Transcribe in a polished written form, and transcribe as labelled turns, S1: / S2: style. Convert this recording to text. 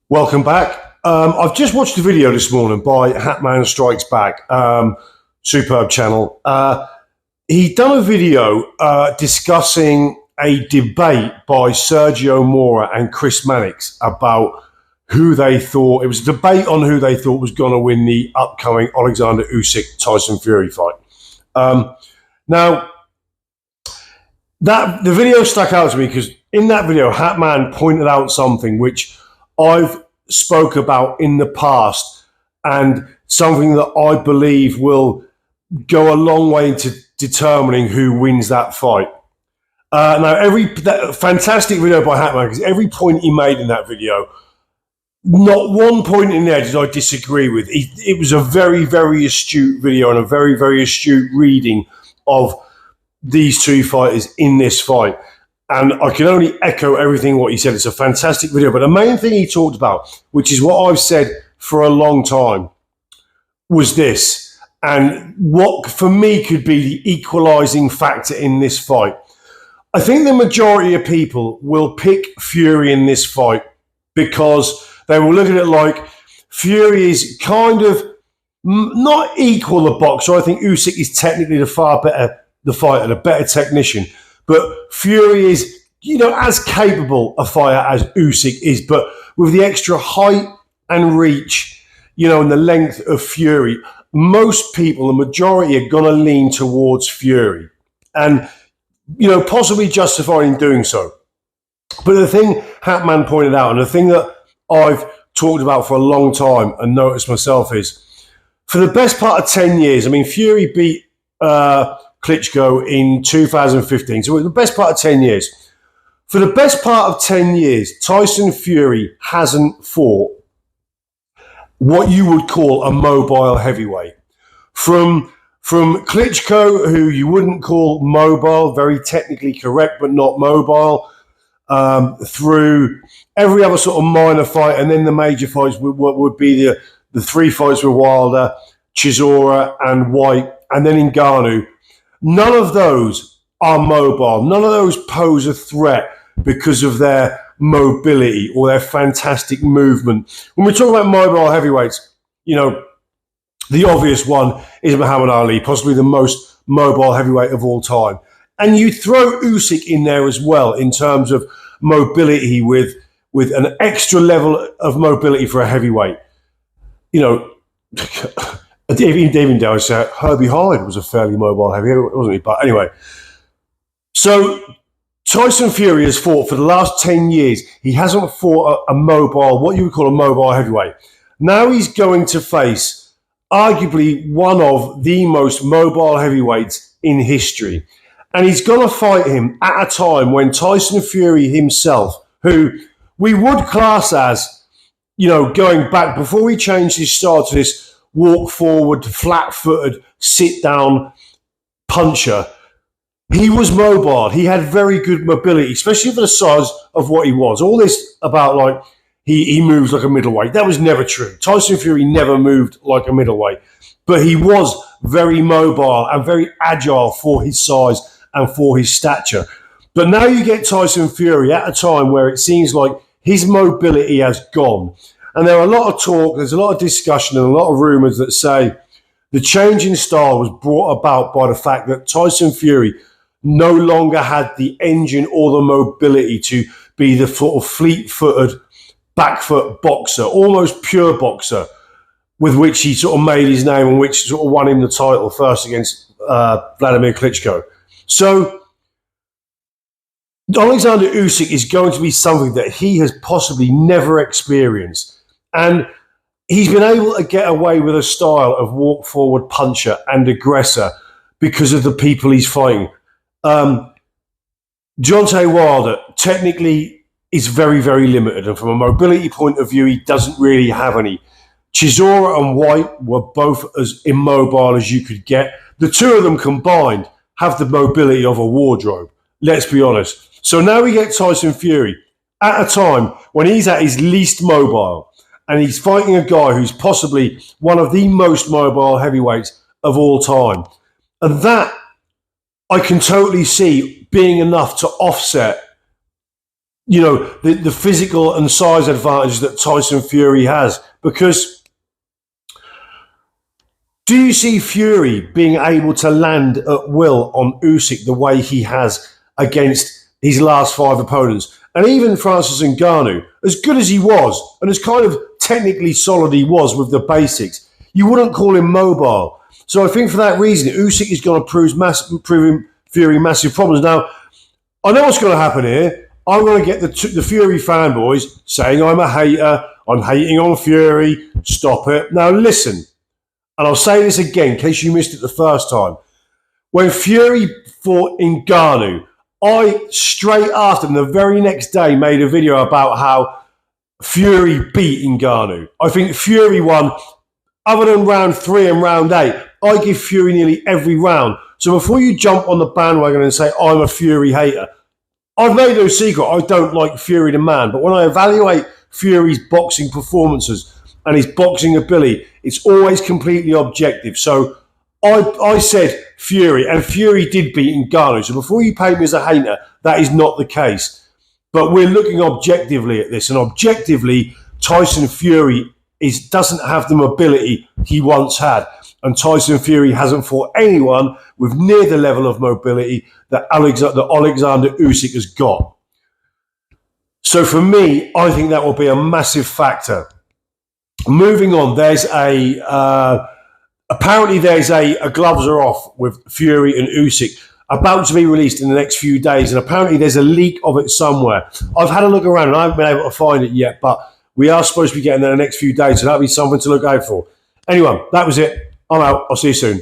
S1: Welcome back. I've just watched a video this morning by Hatman Strikes Back, superb channel. He done a video discussing a debate by Sergio Mora and Chris Mannix about who they thought, it was a debate on who they thought was going to win the upcoming Oleksandr Usyk Tyson Fury fight. Now, the video stuck out to me because in that video, Hatman pointed out something which I've spoke about in the past and something that I believe will go a long way into determining who wins that fight. Now, fantastic video by Hatman, because every point he made in that video, not one point in there did I disagree with. It was a very, very astute video and a very, very astute reading of these two fighters in this fight. And I can only echo everything what he said. It's a fantastic video. But the main thing he talked about, which is what I've said for a long time, was this. And what, for me, could be the equalising factor in this fight. I think the majority of people will pick Fury in this fight because they will look at it like Fury is kind of not equal a boxer. I think Usyk is technically the fighter, the better technician. But Fury is, as capable a fighter as Usyk is, but with the extra height and reach, and the length of Fury, most people, the majority, are going to lean towards Fury. And, possibly justified in doing so. But the thing Hatman pointed out, and the thing that I've talked about for a long time and noticed myself is, for the best part of 10 years, Fury beat Klitschko in 2015. So the best part of 10 years. For the best part of 10 years, Tyson Fury hasn't fought what you would call a mobile heavyweight. From Klitschko, who you wouldn't call mobile, very technically correct, but not mobile, through every other sort of minor fight, and then the major fights would be the three fights with Wilder, Chisora and White, and then Ngannou. None of those are mobile. None of those pose a threat because of their mobility or their fantastic movement. When we talk about mobile heavyweights, the obvious one is Muhammad Ali, possibly the most mobile heavyweight of all time. And you throw Usyk in there as well in terms of mobility with an extra level of mobility for a heavyweight. Even dare I say, Herbie Hyde was a fairly mobile heavyweight, wasn't he? But anyway, so Tyson Fury has fought for the last 10 years. He hasn't fought a mobile, what you would call a mobile heavyweight. Now he's going to face arguably one of the most mobile heavyweights in history. And he's going to fight him at a time when Tyson Fury himself, who we would class as, going back before he changed his style to this walk forward, flat-footed, sit-down puncher. He was mobile. He had very good mobility, especially for the size of what he was. All this about he moves like a middleweight. That was never true. Tyson Fury never moved like a middleweight, but he was very mobile and very agile for his size and for his stature. But now you get Tyson Fury at a time where it seems like his mobility has gone. And there are a lot of talk, there's a lot of discussion and a lot of rumours that say the change in style was brought about by the fact that Tyson Fury no longer had the engine or the mobility to be the sort of fleet-footed, back-foot boxer, almost pure boxer, with which he sort of made his name and which sort of won him the title first against Vladimir Klitschko. So Oleksandr Usyk is going to be something that he has possibly never experienced. And he's been able to get away with a style of walk-forward puncher and aggressor because of the people he's fighting. Deontay Wilder technically is very, very limited. And from a mobility point of view, he doesn't really have any. Chisora and White were both as immobile as you could get. The two of them combined have the mobility of a wardrobe. Let's be honest. So now we get Tyson Fury at a time when he's at his least mobile. And he's fighting a guy who's possibly one of the most mobile heavyweights of all time. And that I can totally see being enough to offset the physical and size advantage that Tyson Fury has. Because do you see Fury being able to land at will on Usyk the way he has against his last 5 opponents? And even Francis Ngannou, as good as he was, and as kind of technically solid he was with the basics, you wouldn't call him mobile. So I think for that reason, Usyk is going to prove Fury massive problems. Now, I know what's going to happen here. I'm going to get the Fury fanboys saying I'm a hater, I'm hating on Fury, stop it. Now listen, and I'll say this again in case you missed it the first time. When Fury fought Ngannou, I, straight after him, the very next day, made a video about how Fury beat Ngannou. I think Fury won, other than round 3 and round 8, I give Fury nearly every round. So before you jump on the bandwagon and say, I'm a Fury hater, I've made no secret I don't like Fury the man. But when I evaluate Fury's boxing performances and his boxing ability, it's always completely objective. So I said Fury, and Fury did beat Ngannou. So before you paint me as a hater, that is not the case. But we're looking objectively at this, and objectively, Tyson Fury doesn't have the mobility he once had. And Tyson Fury hasn't fought anyone with near the level of mobility that Oleksandr Usyk has got. So for me, I think that will be a massive factor. Moving on, apparently there's a gloves are off with Fury and Usyk about to be released in the next few days, and apparently there's a leak of it somewhere. I've had a look around and I haven't been able to find it yet, but we are supposed to be getting there in the next few days, so that'll be something to look out for. Anyway, that was it. I'm out. I'll see you soon.